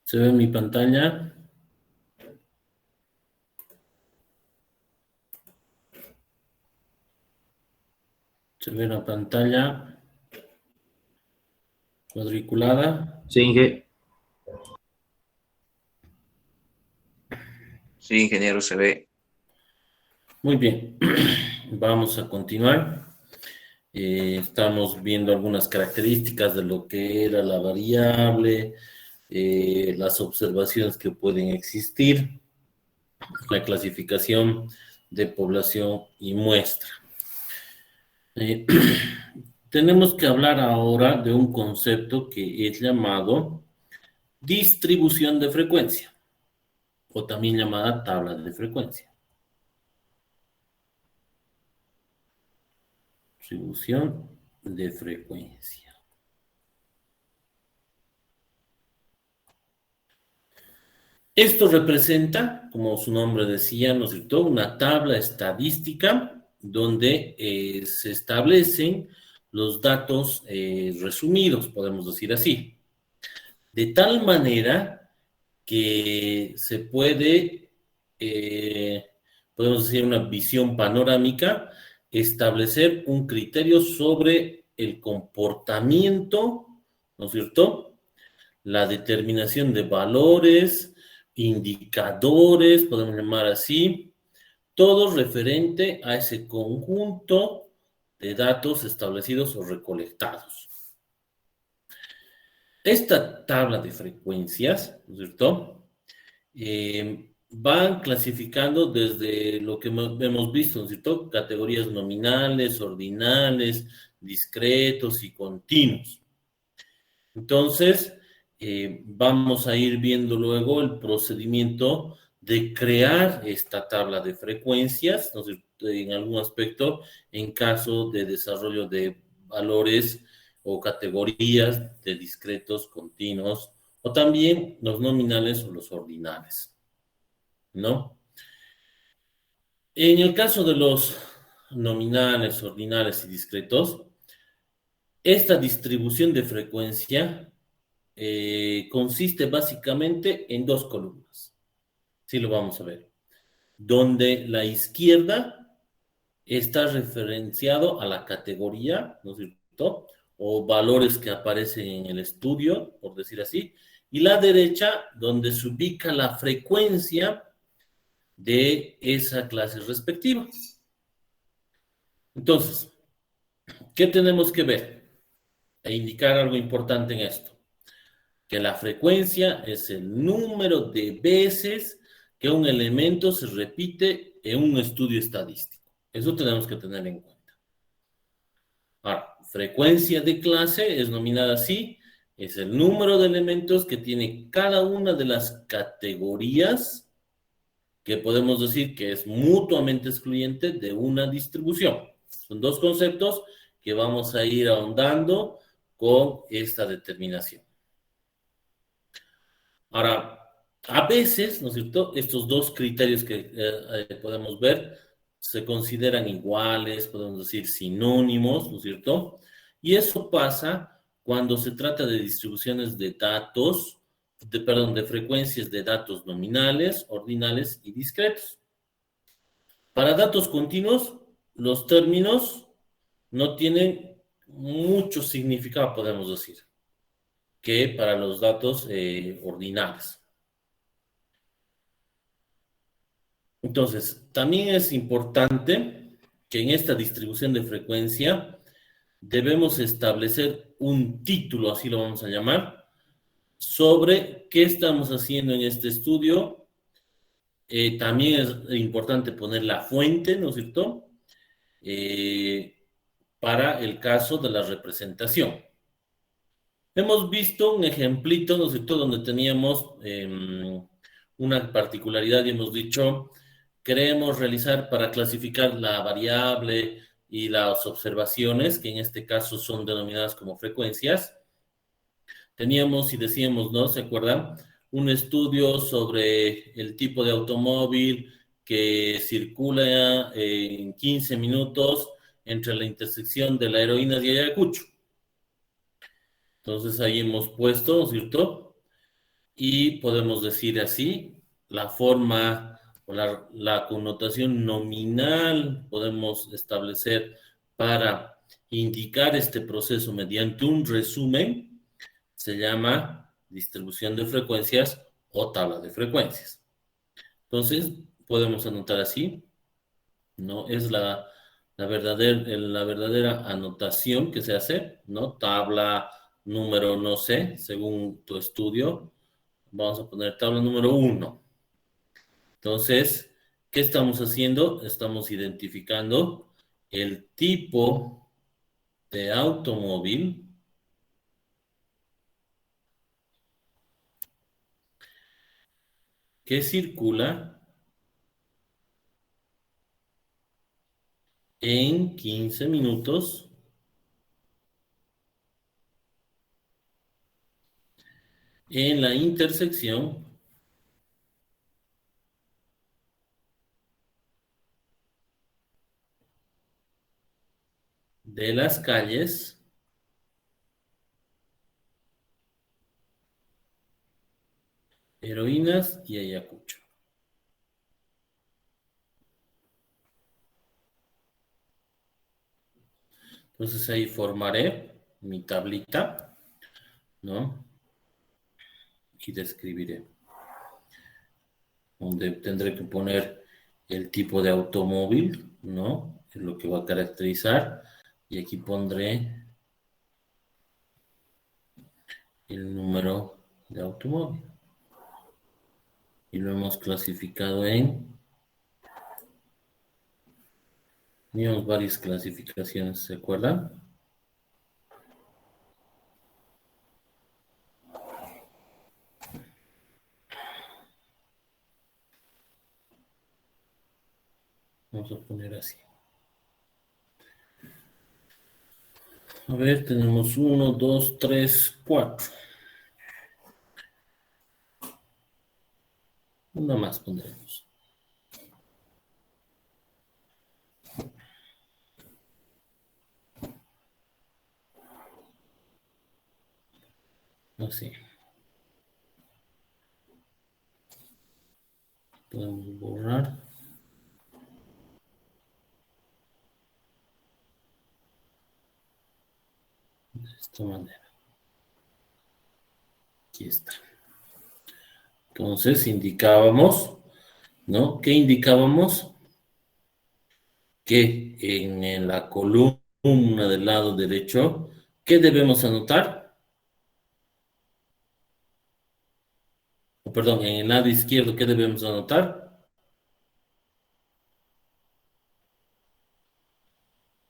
¿Se ve mi pantalla? ¿Se ve la pantalla cuadriculada? Sí, sí, ingeniero, se ve. Muy bien. Vamos a continuar. Estamos viendo algunas características de lo que era la variable, las observaciones que pueden existir, la clasificación de población y muestra. Eh, Tenemos que hablar ahora de un concepto que es llamado distribución de frecuencia, o también llamada tabla de frecuencia. Distribución de frecuencia. Esto representa, como su nombre decía, ¿no es cierto?, una tabla estadística donde se establecen los datos resumidos, podemos decir así, de tal manera que se puede, podemos decir, una visión panorámica, establecer un criterio sobre el comportamiento, ¿no es cierto?, la determinación de valores, indicadores, podemos llamar así, todo referente a ese conjunto de datos establecidos o recolectados. Esta tabla de frecuencias, ¿no es cierto?, van clasificando desde lo que hemos visto, ¿no es cierto?, categorías nominales, ordinales, discretos y continuos. Entonces, vamos a ir viendo luego el procedimiento de crear esta tabla de frecuencias, ¿no es cierto?, en algún aspecto, en caso de desarrollo de valores o categorías de discretos, continuos, o también los nominales o los ordinales, ¿no? En el caso de los nominales, ordinales y discretos, esta distribución de frecuencia consiste básicamente en dos columnas. Sí lo vamos a ver. Donde la izquierda está referenciado a la categoría, ¿no es cierto?, o valores que aparecen en el estudio, por decir así, y la derecha donde se ubica la frecuencia de esa clase respectiva. Entonces, ¿qué tenemos que ver? E indicar algo importante en esto, que la frecuencia es el número de veces que un elemento se repite en un estudio estadístico. Eso tenemos que tener en cuenta. Ahora, frecuencia de clase es nominada así, es el número de elementos que tiene cada una de las categorías que podemos decir que es mutuamente excluyente de una distribución. Son dos conceptos que vamos a ir ahondando con esta determinación. Ahora, a veces, ¿no es cierto?, estos dos criterios que podemos ver se consideran iguales, podemos decir sinónimos, ¿no es cierto? Y eso pasa cuando se trata de distribuciones de datos, de frecuencias de datos nominales, ordinales y discretos. Para datos continuos, los términos no tienen mucho significado, podemos decir, que para los datos ordinales. Entonces, también es importante que en esta distribución de frecuencia debemos establecer un título, así lo vamos a llamar, sobre qué estamos haciendo en este estudio. También es importante poner la fuente, ¿no es cierto?, para el caso de la representación. Hemos visto un ejemplito, ¿no es cierto?, donde teníamos una particularidad y hemos dicho, queremos realizar para clasificar la variable y las observaciones, que en este caso son denominadas como frecuencias. Teníamos y decíamos, ¿no? ¿Se acuerdan? Un estudio sobre el tipo de automóvil que circula en 15 minutos entre la intersección de La Heroína y Ayacucho. Entonces ahí hemos puesto, ¿no es cierto?, y podemos decir así, la forma o la connotación nominal podemos establecer para indicar este proceso mediante un resumen, se llama distribución de frecuencias o tabla de frecuencias. Entonces, podemos anotar así, ¿no? Es la verdadera anotación que se hace, ¿no? Tabla número, no sé, según tu estudio. Vamos a poner tabla número 1. Entonces, ¿qué estamos haciendo? Estamos identificando el tipo de automóvil que circula en 15 minutos en la intersección de las calles Heroínas y Ayacucho. Entonces ahí formaré mi tablita, ¿no? Y describiré, donde tendré que poner el tipo de automóvil, ¿no? Es lo que va a caracterizar. Y aquí pondré el número de automóvil. Y lo hemos clasificado teníamos varias clasificaciones, ¿se acuerdan? Vamos a poner así. A ver, tenemos 1, 2, 3, 4. Una más pondremos. Así. Podemos borrar. De esta manera. Aquí está. Entonces indicábamos, ¿no? ¿Qué indicábamos? Que en la columna del lado derecho, ¿qué debemos anotar? O perdón, en el lado izquierdo, ¿qué debemos anotar?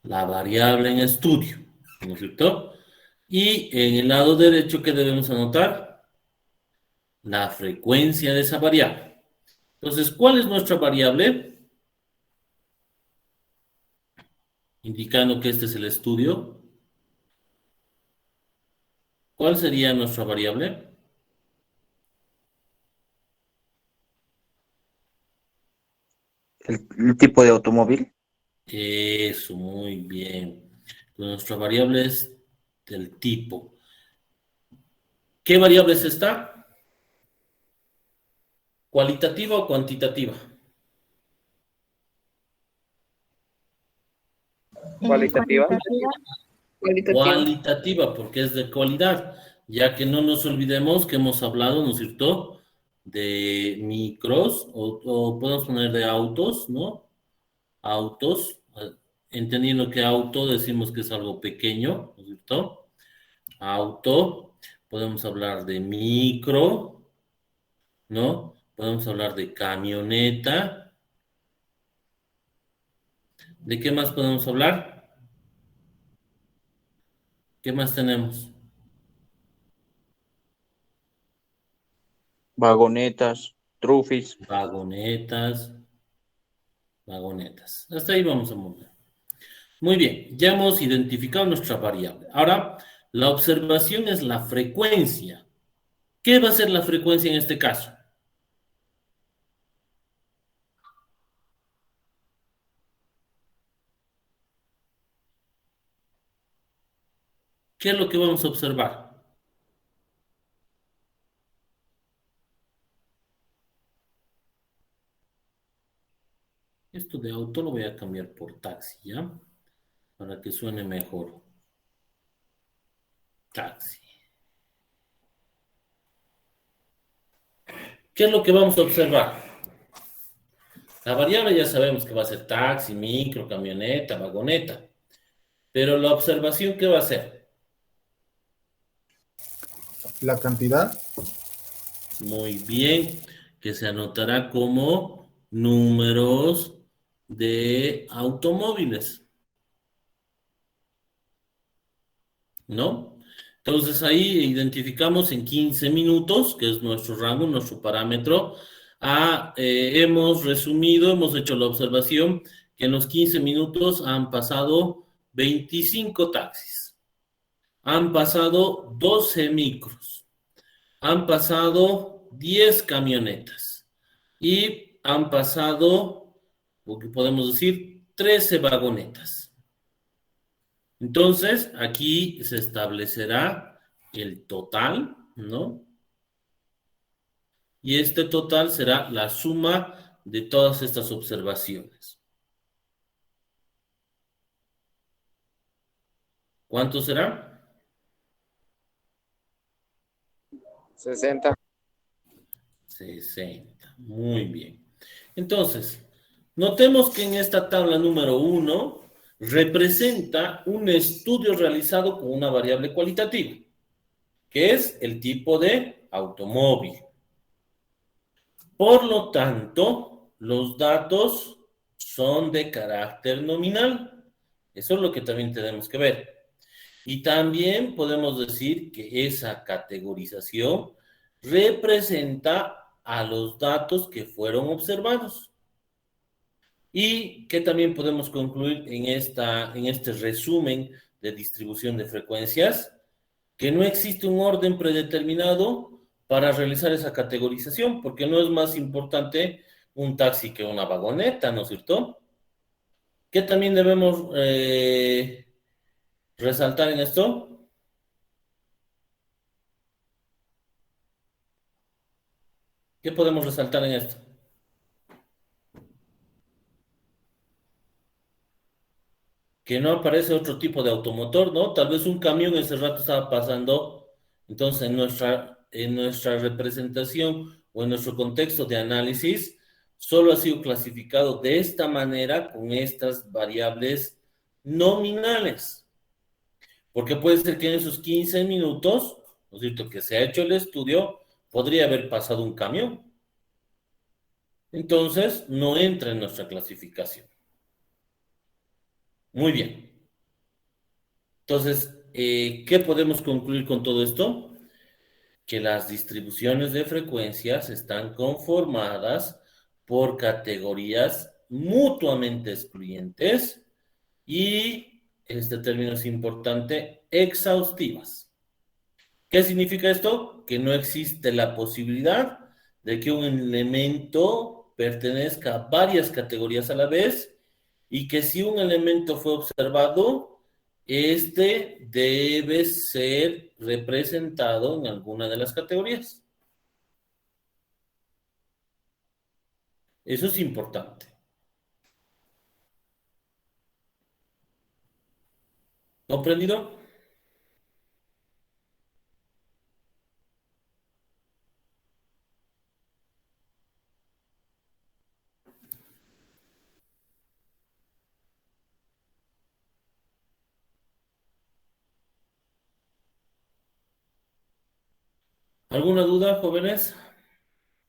La variable en estudio, ¿no es cierto? Y en el lado derecho, ¿qué debemos anotar? La frecuencia de esa variable. Entonces, ¿cuál es nuestra variable? Indicando que este es el estudio. ¿Cuál sería nuestra variable? El tipo de automóvil. Eso, muy bien. Nuestra variable es del tipo. ¿Qué variable es esta? ¿Cualitativa o cuantitativa? Cualitativa. Cualitativa. Cualitativa, porque es de cualidad, ya que no nos olvidemos que hemos hablado, ¿no es cierto?, de micros, o podemos poner de autos, ¿no? Autos, entendiendo que auto decimos que es algo pequeño, ¿no es cierto? Auto, podemos hablar de micro, ¿no? Podemos hablar de camioneta. ¿De qué más podemos hablar? ¿Qué más tenemos? Vagonetas, trufis. Vagonetas, vagonetas. Hasta ahí vamos a mover. Muy bien, ya hemos identificado nuestra variable. Ahora, la observación es la frecuencia. ¿Qué va a ser la frecuencia en este caso? ¿Qué es lo que vamos a observar? esto de auto lo voy a cambiar por taxi, ¿ya? Para que suene mejor. Taxi. ¿Qué es lo que vamos a observar? La variable ya sabemos que va a ser taxi, micro, camioneta, vagoneta. Pero la observación, ¿qué va a ser? La cantidad. Muy bien, que se anotará como números de automóviles, ¿no? Entonces ahí identificamos en 15 minutos, que es nuestro rango, nuestro parámetro. Hemos resumido, hemos hecho la observación que en los 15 minutos han pasado 25 taxis, han pasado 12 micros, han pasado 10 camionetas y han pasado, lo que podemos decir, 13 vagonetas. Entonces, aquí se establecerá el total, ¿no? Y este total será la suma de todas estas observaciones. ¿Cuánto será? 60. 60. Muy bien. Entonces, notemos que en esta tabla número 1 representa un estudio realizado con una variable cualitativa, que es el tipo de automóvil. Por lo tanto, los datos son de carácter nominal. Eso es lo que también tenemos que ver. Y también podemos decir que esa categorización representa a los datos que fueron observados. Y que también podemos concluir en este resumen de distribución de frecuencias, que no existe un orden predeterminado para realizar esa categorización, porque no es más importante un taxi que una vagoneta, ¿no es cierto? ¿Qué también debemos resaltar en esto? ¿Qué podemos resaltar en esto? Que no aparece otro tipo de automotor, ¿no? Tal vez un camión ese rato estaba pasando, entonces en nuestra representación o en nuestro contexto de análisis, solo ha sido clasificado de esta manera con estas variables nominales, porque puede ser que en esos 15 minutos, ¿no es cierto?, que se ha hecho el estudio, podría haber pasado un camión. Entonces, no entra en nuestra clasificación. Muy bien. Entonces, ¿qué podemos concluir con todo esto? Que las distribuciones de frecuencias están conformadas por categorías mutuamente excluyentes y, este término es importante, exhaustivas. ¿Qué significa esto? Que no existe la posibilidad de que un elemento pertenezca a varias categorías a la vez y que si un elemento fue observado, este debe ser representado en alguna de las categorías. Eso es importante. ¿Comprendido? ¿Alguna duda, jóvenes?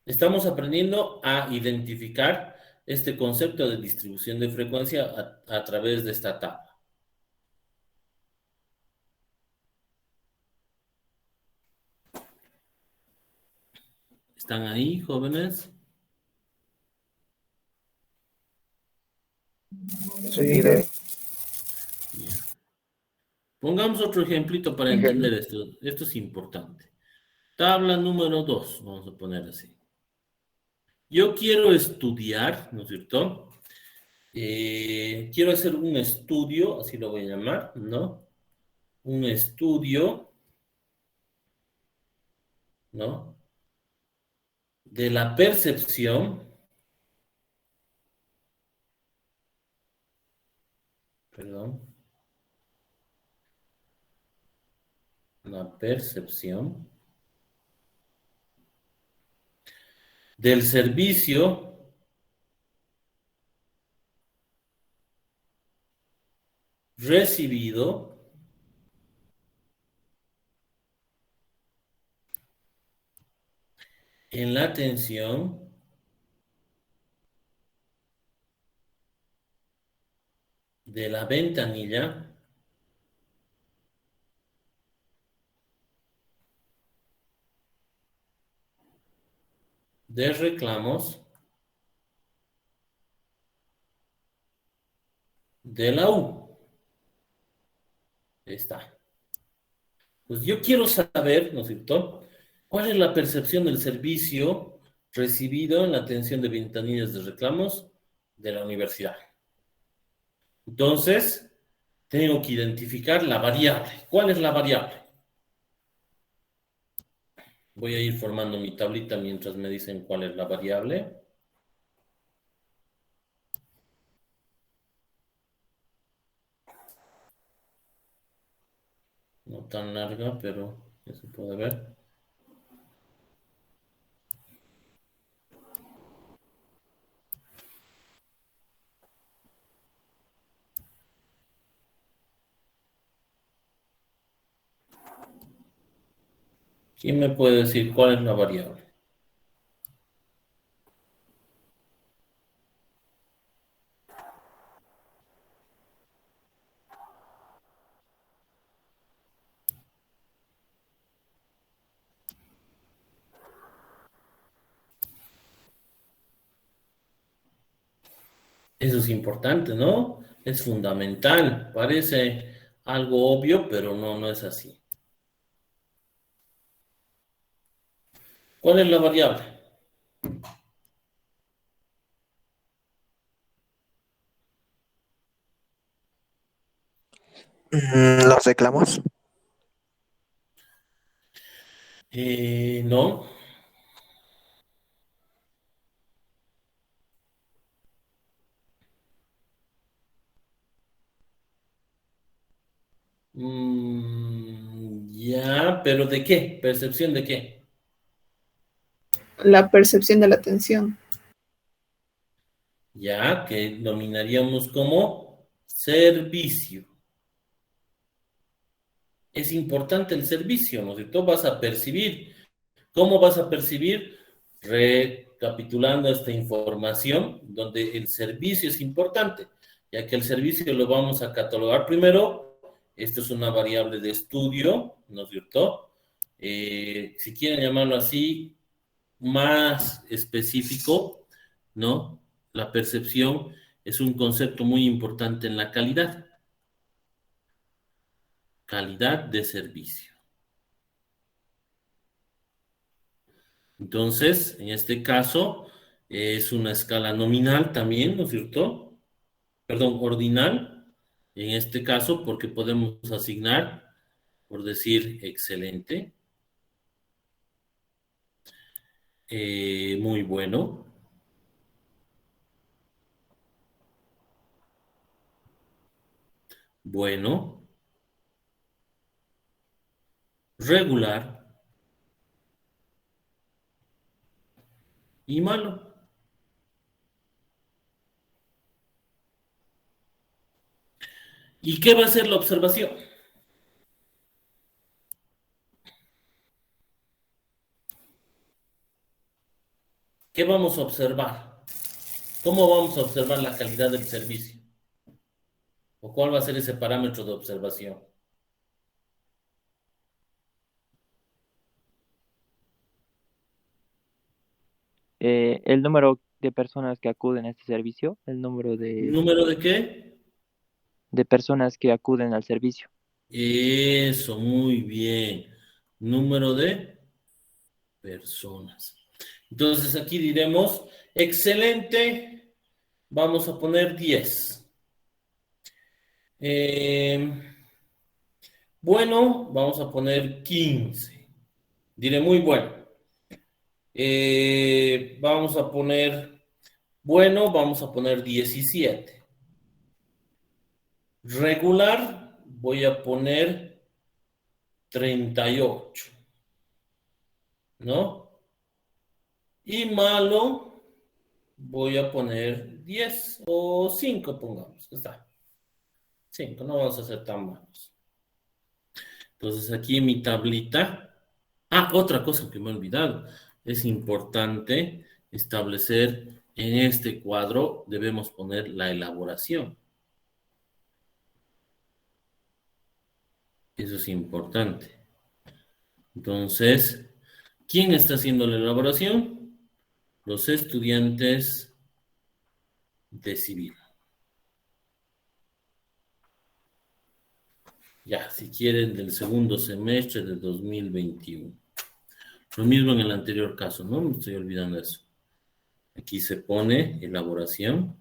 Estamos aprendiendo a identificar este concepto de distribución de frecuencia a través de esta tabla. ¿Están ahí, jóvenes? Sí. Bien. Bien. Pongamos otro ejemplito para entender esto. Esto es importante. Tabla número 2, vamos a poner así. Yo quiero estudiar, ¿no es cierto? Quiero hacer un estudio, así lo voy a llamar, ¿no? Un estudio, ¿no? De la percepción Perdón. La percepción del servicio recibido en la atención de la ventanilla de reclamos de la U. Ahí está. Pues yo quiero saber, ¿no es cierto?, cuál es la percepción del servicio recibido en la atención de ventanillas de reclamos de la universidad. Entonces, tengo que identificar la variable. ¿Cuál es la variable? Voy a ir formando mi tablita mientras me dicen cuál es la variable. No tan larga, pero ya se puede ver. ¿Quién me puede decir cuál es la variable? Eso es importante, ¿no? Es fundamental. Parece algo obvio, pero no es así. ¿Cuál es la variable? Los reclamos. No. Ya, pero ¿de qué? ¿Percepción de qué? La percepción de la atención. Ya, que dominaríamos como servicio. Es importante el servicio, ¿no es cierto? Vas a percibir. ¿Cómo vas a percibir? Recapitulando esta información, donde el servicio es importante, ya que el servicio lo vamos a catalogar primero. Esto es una variable de estudio, ¿no es cierto? Si quieren llamarlo así, más específico, ¿no? La percepción es un concepto muy importante en la calidad. Calidad de servicio. Entonces, en este caso, es una escala nominal también, ¿no es cierto? Perdón, ordinal, en este caso, porque podemos asignar, por decir, excelente, muy bueno, bueno, regular y malo. ¿Y qué va a ser la observación? ¿Qué vamos a observar? ¿Cómo vamos a observar la calidad del servicio? ¿O cuál va a ser ese parámetro de observación? El número de personas que acuden a este servicio, el número ¿Número de qué? de personas que acuden al servicio. Eso, muy bien. Número de personas. Entonces aquí diremos, excelente, vamos a poner 10. Bueno, vamos a poner 15. Diré muy bueno. Vamos a poner, bueno, vamos a poner 17. Regular, voy a poner 38, ¿no? Y malo, voy a poner 10 o 5, pongamos. Está. 5, no vamos a ser tan malos. Entonces, aquí en mi tablita. Ah, otra cosa que me he olvidado. Es importante establecer en este cuadro, debemos poner la elaboración. Eso es importante. Entonces, ¿quién está haciendo la elaboración? Los estudiantes de civil. Ya, si quieren, del segundo semestre de 2021. Lo mismo en el anterior caso, ¿no? Me estoy olvidando de eso. Aquí se pone elaboración.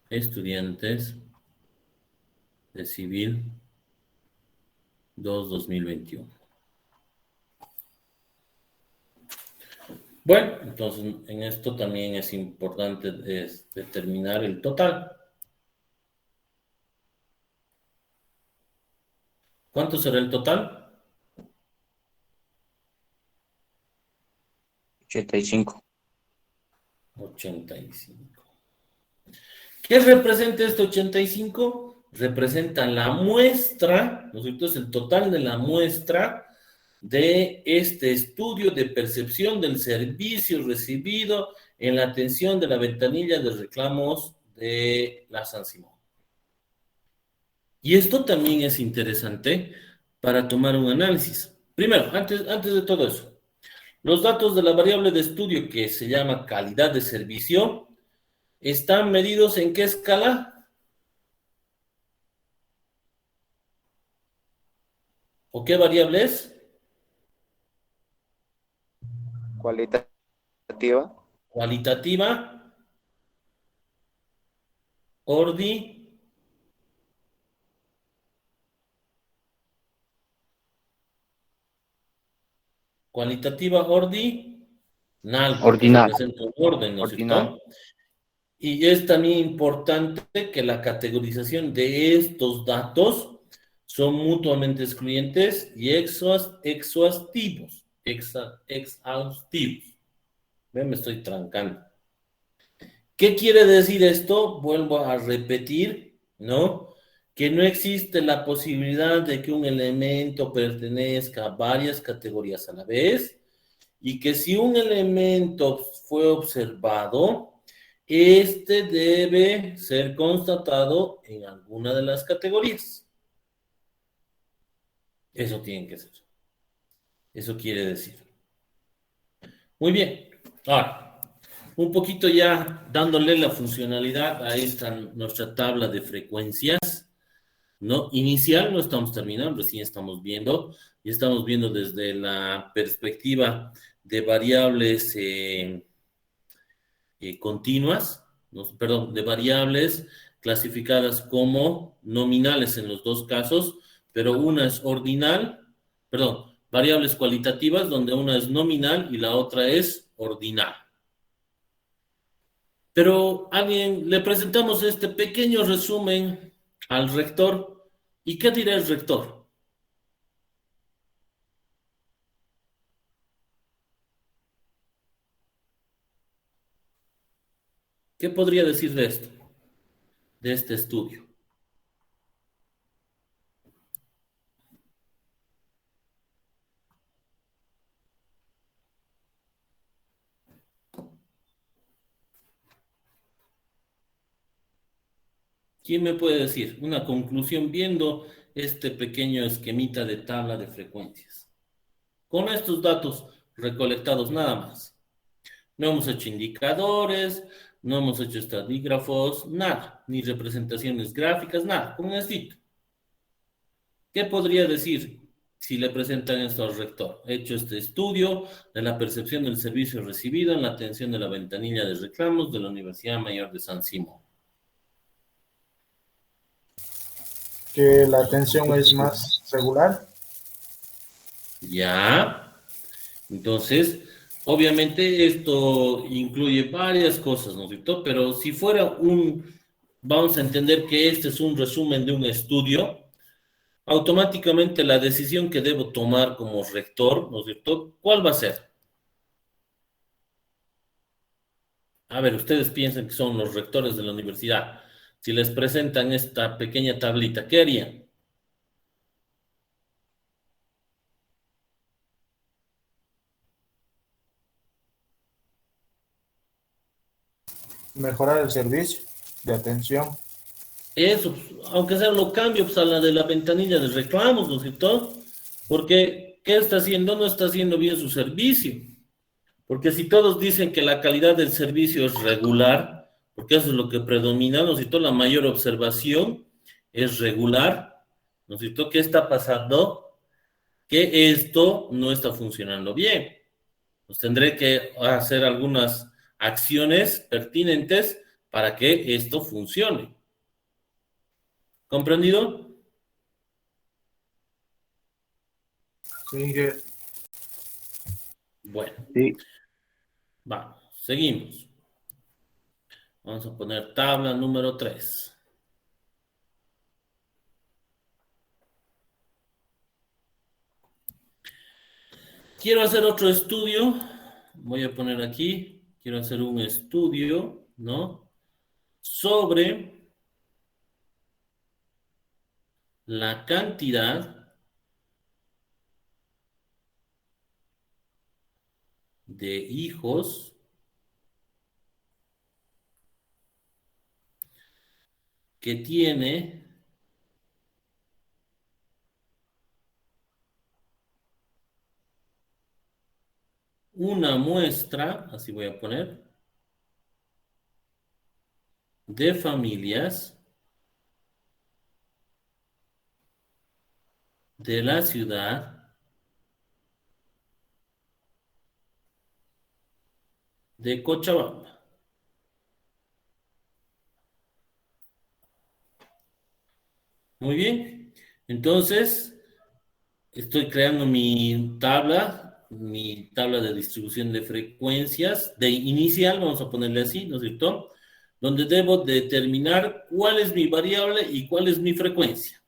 Estudiantes de civil 2021. Bueno, entonces en esto también es importante determinar el total. ¿Cuánto será el total? 85. 85. ¿Qué representa este 85? Representa la muestra, ¿no es cierto? Es el total de la muestra de este estudio de percepción del servicio recibido en la atención de la ventanilla de reclamos de la San Simón. Y esto también es interesante para tomar un análisis. Primero, antes de todo eso, los datos de la variable de estudio que se llama calidad de servicio están medidos ¿en qué escala? ¿O qué variable es? Cualitativa. Cualitativa, ordi, cualitativa, ordinal, porque Ordinal. representa un orden, ¿no es Ordinal. cierto? Y es también importante que la categorización de estos datos son mutuamente excluyentes y exhaustivos. ¿Ven? Me estoy trancando. ¿Qué quiere decir esto? Vuelvo a repetir, ¿no? Que no existe la posibilidad de que un elemento pertenezca a varias categorías a la vez y que si un elemento fue observado, este debe ser constatado en alguna de las categorías. Eso tiene que ser. Eso quiere decir. Muy bien. Ahora, un poquito ya dándole la funcionalidad a esta nuestra tabla de frecuencias, ¿no? Inicial no estamos terminando, recién estamos viendo, y estamos viendo desde la perspectiva de variables continuas, ¿no? Perdón, de variables clasificadas como nominales en los dos casos, pero una es ordinal, perdón, variables cualitativas donde una es nominal y la otra es ordinal. Pero le presentamos este pequeño resumen al rector. ¿Y qué dirá el rector? ¿Qué podría decir de esto? De este estudio. ¿Quién me puede decir una conclusión viendo este pequeño esquemita de tabla de frecuencias? Con estos datos recolectados nada más. No hemos hecho indicadores, no hemos hecho estadígrafos, nada, ni representaciones gráficas, nada, con un estilo. ¿Qué podría decir si le presentan esto al rector? He hecho este estudio de la percepción del servicio recibido en la atención de la ventanilla de reclamos de la Universidad Mayor de San Simón. Que la atención es más regular. Ya. Entonces, Obviamente esto incluye varias cosas, ¿no es cierto? Pero si fuera vamos a entender que este es un resumen de un estudio, automáticamente la decisión que debo tomar como rector, ¿no es cierto? ¿Cuál va a ser? A ver, ustedes piensan que son los rectores de la universidad. Si les presentan esta pequeña tablita, ¿qué harían? Mejorar el servicio de atención. Eso, pues, aunque sea lo cambio pues, a la de la ventanilla de reclamos, ¿no es cierto? Porque, ¿qué está haciendo? No está haciendo bien su servicio. Porque si todos dicen que la calidad del servicio es regular, porque eso es lo que predomina, ¿no es cierto? La mayor observación es regular, ¿no es cierto? ¿Qué está pasando? Que esto no está funcionando bien. Pues tendré que hacer algunas acciones pertinentes para que esto funcione. ¿Comprendido? Sigue. Bueno, Sí. vamos, seguimos. Vamos a poner tabla número 3. Quiero hacer otro estudio. Voy a poner aquí. Quiero hacer un estudio, ¿no? Sobre la cantidad de hijos que tiene una muestra, así voy a poner, de familias de la ciudad de Cochabamba. Muy bien. Entonces, estoy creando mi tabla de distribución de frecuencias, de inicial, vamos a ponerle así, ¿no es cierto? Donde debo determinar cuál es mi variable y cuál es mi frecuencia.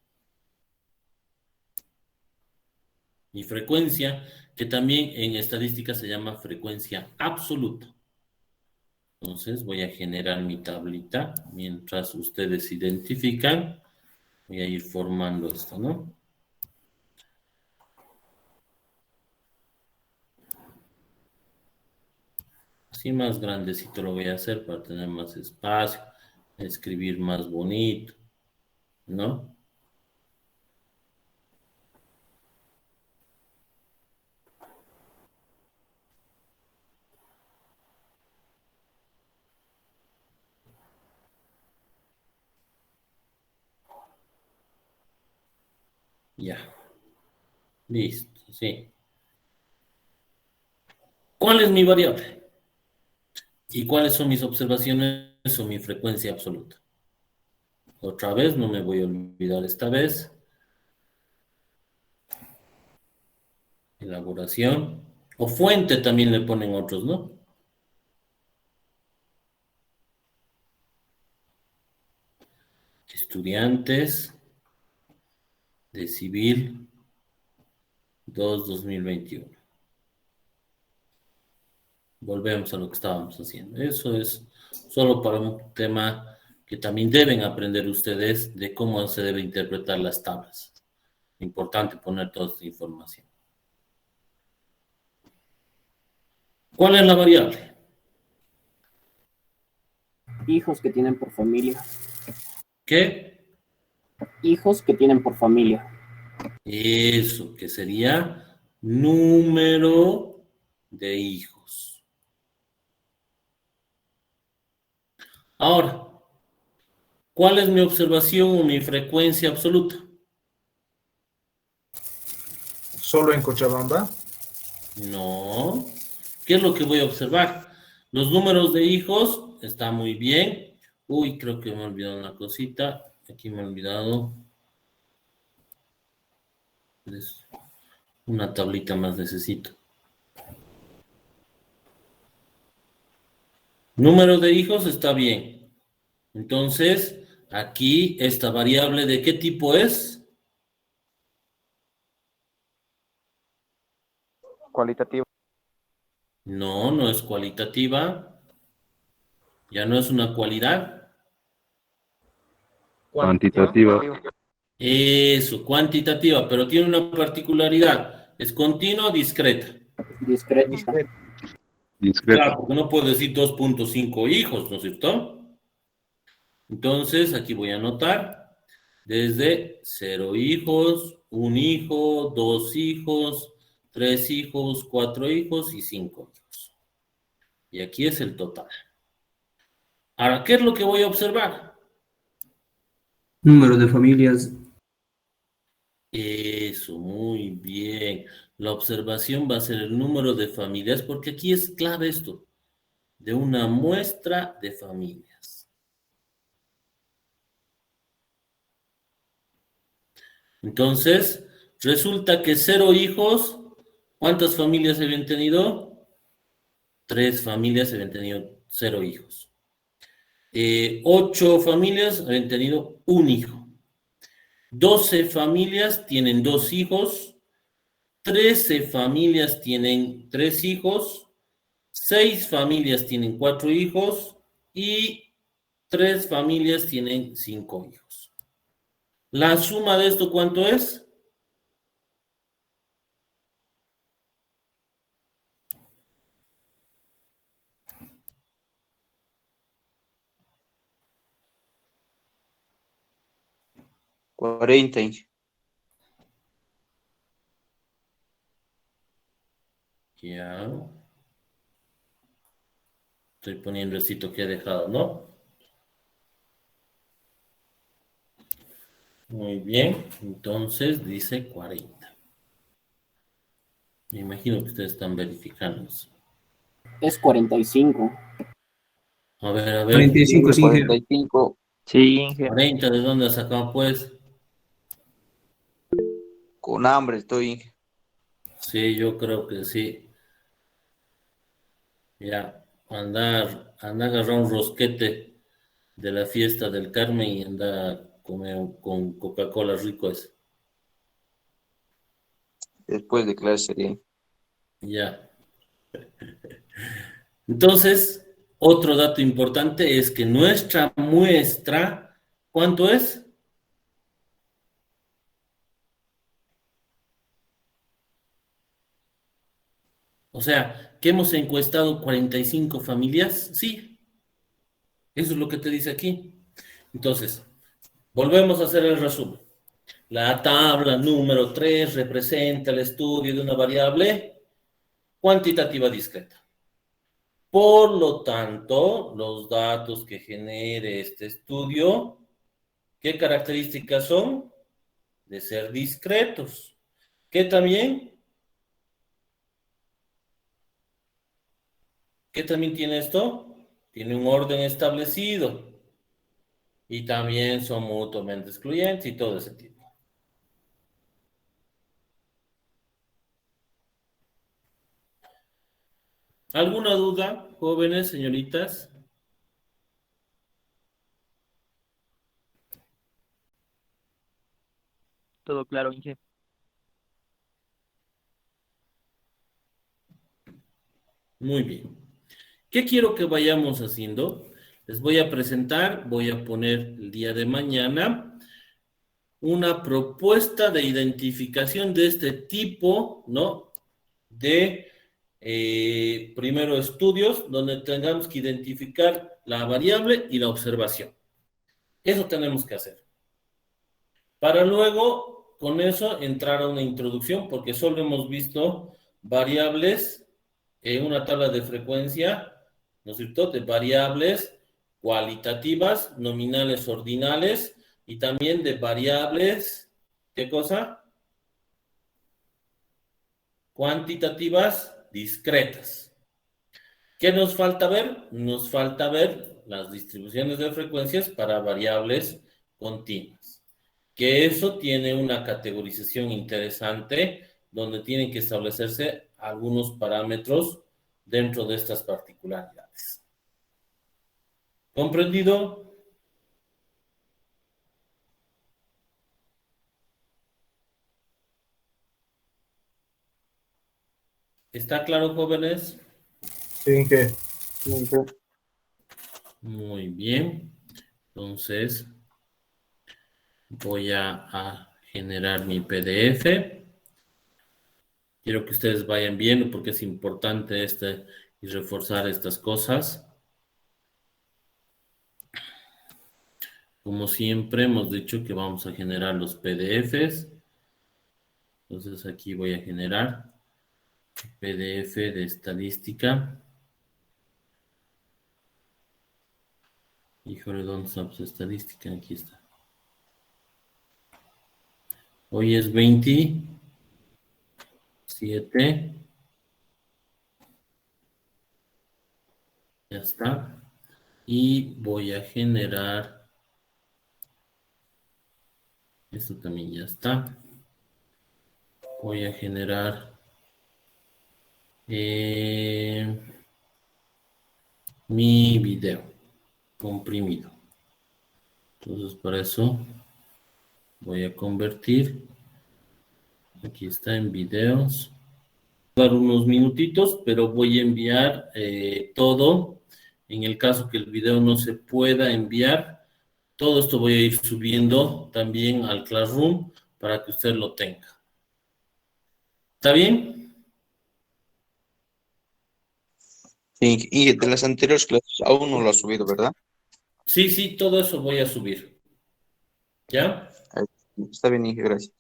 Mi frecuencia, que también en estadística se llama frecuencia absoluta. Entonces voy a generar mi tablita mientras ustedes identifican. Voy a ir formando esto, ¿no? Así más grandecito lo voy a hacer para tener más espacio, escribir más bonito, ¿no? Ya, listo, sí. ¿Cuál es mi variable? ¿Y cuáles son mis observaciones o mi frecuencia absoluta? Otra vez, no me voy a olvidar esta vez. Elaboración. O fuente también le ponen otros, ¿no? Estudiantes de Civil 2021. Volvemos a lo que estábamos haciendo. Eso es solo para un tema que también deben aprender ustedes de cómo se debe interpretar las tablas. Importante poner toda esta información. ¿Cuál es la variable? Hijos que tienen por familia. ¿Qué? Hijos que tienen por familia. Eso, que sería número de hijos. Ahora, ¿cuál es mi observación o mi frecuencia absoluta? Solo en Cochabamba. No. ¿Qué es lo que voy a observar? Los números de hijos, está muy bien. Uy, creo que me he olvidado una cosita. Aquí me he olvidado. Una tablita más necesito. Número de hijos está bien. Entonces, aquí esta variable, ¿de qué tipo es? Cualitativo. No, no es cualitativa. Ya no es una cualidad. Cuantitativa. Eso, cuantitativa, pero tiene una particularidad. ¿Es continua o discreta? Discreta. Discreta. Claro, porque no puedo decir 2.5 hijos, ¿no es cierto? Entonces, aquí voy a anotar desde 0 hijos, 1 hijo, 2 hijos, 3 hijos, 4 hijos y 5 hijos. Y aquí es el total. Ahora, ¿qué es lo que voy a observar? Número de familias. Eso, muy bien. La observación va a ser el número de familias, porque aquí es clave esto, de una muestra de familias. Entonces, resulta que 0 hijos, ¿cuántas familias habían tenido? 3 familias habían tenido 0 hijos. 8 familias habían tenido 1 hijo. 12 familias tienen 2 hijos. 13 familias tienen 3 hijos. 6 familias tienen 4 hijos. Y 3 familias tienen 5 hijos. ¿La suma de esto cuánto es? Cuarenta. Ya. Estoy poniendo el sitio que he dejado, ¿no? Muy bien. Entonces dice 40. Me imagino que ustedes están verificando eso. Es 45. A ver, 45, sí, Inge. 45. Sí, Inge. 40, ¿de dónde has sacado, pues? Con hambre estoy. Sí, yo creo que sí. Ya, anda a agarrar un rosquete de la fiesta del Carmen y anda a comer con Coca-Cola rico ese. Después de clase sería. Ya. Entonces, otro dato importante es que nuestra muestra, ¿cuánto es? O sea, que hemos encuestado 45 familias, sí. Eso es lo que te dice aquí. Entonces, volvemos a hacer el resumen. La tabla número 3 representa el estudio de una variable cuantitativa discreta. Por lo tanto, los datos que genere este estudio, ¿qué características son? De ser discretos. ¿Qué también? ¿Qué también tiene esto? Tiene un orden establecido. Y también son mutuamente excluyentes y todo ese tipo. ¿Alguna duda, jóvenes, señoritas? Todo claro, Inge. Muy bien. ¿Qué quiero que vayamos haciendo? Les voy a presentar, voy a poner el día de mañana una propuesta de identificación de este tipo, ¿no? De primero estudios donde tengamos que identificar la variable y la observación. Eso tenemos que hacer. Para luego, con eso, entrar a una introducción, porque solo hemos visto variables en una tabla de frecuencia, ¿no es cierto?, de variables cualitativas, nominales, ordinales, y también de variables, ¿qué cosa? Cuantitativas discretas. ¿Qué nos falta ver? Nos falta ver las distribuciones de frecuencias para variables continuas. Que eso tiene una categorización interesante donde tienen que establecerse algunos parámetros dentro de estas particularidades. ¿Comprendido? ¿Está claro, jóvenes? Sí, Inge. Muy bien. Entonces, voy a generar mi PDF. Quiero que ustedes vayan viendo porque es importante y reforzar estas cosas. Como siempre, hemos dicho que vamos a generar los PDFs. Entonces, aquí voy a generar PDF de estadística. Híjole, ¿dónde está pues, estadística? Aquí está. Hoy es 27. Ya está. Y voy a generar. Esto también ya está. Voy a generar mi video comprimido. Entonces, para eso voy a convertir. Aquí está en videos. Voy a dar unos minutitos, pero voy a enviar todo. En el caso que el video no se pueda enviar, todo esto voy a ir subiendo también al Classroom para que usted lo tenga. ¿Está bien? Sí, Inge, de las anteriores clases aún no lo has subido, ¿verdad? Sí, todo eso voy a subir. ¿Ya? Está bien, Inge, gracias.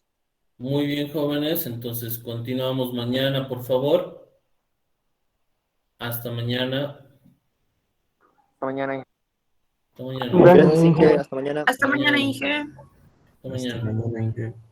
Muy bien, jóvenes. Entonces, continuamos mañana, por favor. Hasta mañana. Hasta mañana, Inge. Hasta mañana. Gracias, Inge. Hasta mañana. Hasta mañana, Inge. Hasta mañana. Hasta mañana, Inge.